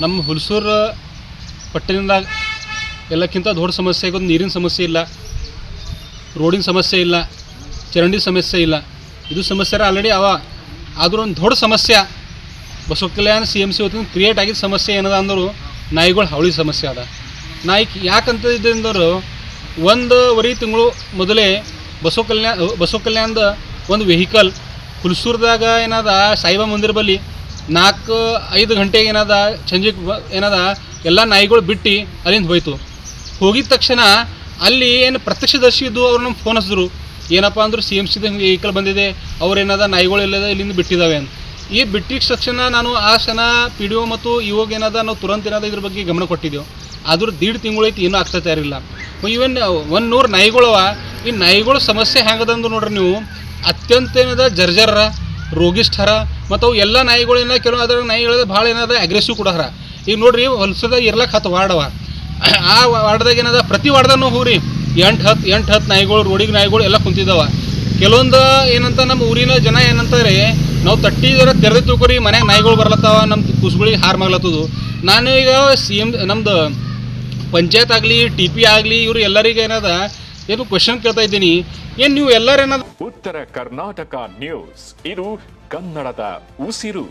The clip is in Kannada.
ನಮ್ಮ ಹುಲ್ಸೂರು ಪಟ್ಟಣದಾಗ ಎಲ್ಲಕ್ಕಿಂತ ದೊಡ್ಡ ಸಮಸ್ಯೆ ಆಗೋದು ನೀರಿನ ಸಮಸ್ಯೆ ಇಲ್ಲ, ರೋಡಿನ ಸಮಸ್ಯೆ ಇಲ್ಲ, ಚರಂಡಿ ಸಮಸ್ಯೆ ಇಲ್ಲ. ಇದು ಸಮಸ್ಯೆ ಆಲ್ರೆಡಿ ಅವ. ಆದರೂ ಒಂದು ದೊಡ್ಡ ಸಮಸ್ಯೆ ಬಸವ ಕಲ್ಯಾಣ CMC ಹೊತ್ತಿನ ಕ್ರಿಯೇಟ್ ಆಗಿದ್ದ ಸಮಸ್ಯೆ ಏನದ ಅಂದರು ನಾಯಿಗಳು ಹಾವಳಿ ಸಮಸ್ಯೆ ಅದ. ನಾಯಿ ಯಾಕಂತ ಇದ್ದಂದರು 1.5 ತಿಂಗಳು ಮೊದಲೇ ಬಸವ ಕಲ್ಯಾಣದ ಒಂದು ವೆಹಿಕಲ್ ಹುಲ್ಸೂರ್ದಾಗ ಏನದ ಸಾಯಿಬಾ ಮಂದಿರ ಬಳಿ 4-5 ಗಂಟೆಗೆ ಏನದ ಸಂಜೆಗೆ ಏನದ ಎಲ್ಲ ನಾಯಿಗಳು ಬಿಟ್ಟು ಅಲ್ಲಿಂದ ಹೋಯ್ತು. ಹೋಗಿದ ತಕ್ಷಣ ಅಲ್ಲಿ ಏನು ಪ್ರತ್ಯಕ್ಷದರ್ಶಿ ಇದ್ದು ಅವ್ರು ನಮ್ಗೆ ಫೋನ್ ಹಚ್ಚಿದ್ರು, ಏನಪ್ಪ ಅಂದ್ರೆ CMCದ ವೆಹಿಕಲ್ ಬಂದಿದೆ, ಅವ್ರೇನದ ನಾಯಿಗಳೆಲ್ಲದ ಇಲ್ಲಿಂದ ಬಿಟ್ಟಿದ್ದಾವೆ ಅಂತ. ಈ ಬಿಟ್ಟಿದ ತಕ್ಷಣ ನಾನು ಆ ಕ್ಷಣ PDO ಮತ್ತು ಇವಾಗ ಏನದ ನಾವು ತುರಂತ ಏನದ ಇದ್ರ ಬಗ್ಗೆ ಗಮನ ಕೊಟ್ಟಿದ್ದೆವು. ಆದ್ರೂ 1.5 ತಿಂಗಳೈತಿ ಇನ್ನೂ ಆಗ್ತಾ ತಯಾರಿಲ್ಲ. ಇವನ್ 100 ನಾಯಿಗಳವ. ಈ ನಾಯಿಗಳ ಸಮಸ್ಯೆ ಹೆಂಗದಂದು ನೋಡ್ರಿ ನೀವು, ಅತ್ಯಂತ ಏನದ ಜರ್ಜರ ರೋಗಿಷ್ಠರ ಮತ್ತು ಅವು ಎಲ್ಲ ನಾಯಿಗಳು ಏನ ಕೆಲವು ಅದ್ರ ನಾಯಿಗಳದ ಭಾಳ ಏನದ ಅಗ್ರೆಸಿವ್ ಕೂಡ ಹರ. ಈಗ ನೋಡ್ರಿ ಹೊಲ್ಸದಾಗ ಇರ್ಲಕ್ಕೆ 10 ವಾರ್ಡವ. ಆ ವಾರ್ಡ್ದಾಗ ಏನದ ಪ್ರತಿ ವಾರ್ಡ್ದಾಗ ಹೋಗ್ರಿ 8-10 ನಾಯಿಗಳು, ರೋಡಿಗೆ ನಾಯಿಗಳು ಎಲ್ಲ ಕುಂತಿದ್ದಾವ. ಕೆಲವೊಂದು ಏನಂತ ನಮ್ಮ ಊರಿನ ಜನ ಏನಂತಾರೆ, ನಾವು ತಟ್ಟಿದ್ರೆ ತೆರೆದು ತಿಳ್ಕೊರಿ ಮನ್ಯಾಗ ನಾಯಿಗಳು ಬರ್ಲತ್ತಾವ, ನಮ್ಮ ಕುಸುಗಳಿಗೆ ಹಾರು ಮಾಡ್ಲತ್ತದು. ನಾನು ಈಗ ನಮ್ದು ಪಂಚಾಯತ್ ಆಗಲಿ TP ಆಗಲಿ ಇವರು ಎಲ್ಲರಿಗೆ ಏನದ ಏನು ಕ್ವೆಶನ್ ಕೇಳ್ತಾ ಇದ್ದೀನಿ, ಏನು ನೀವು ಎಲ್ಲರೂ ಏನದ ಉತ್ತರ ಕರ್ನಾಟಕ ನ್ಯೂಸ್, ಇದು ಕನ್ನಡದ ಉಸಿರು.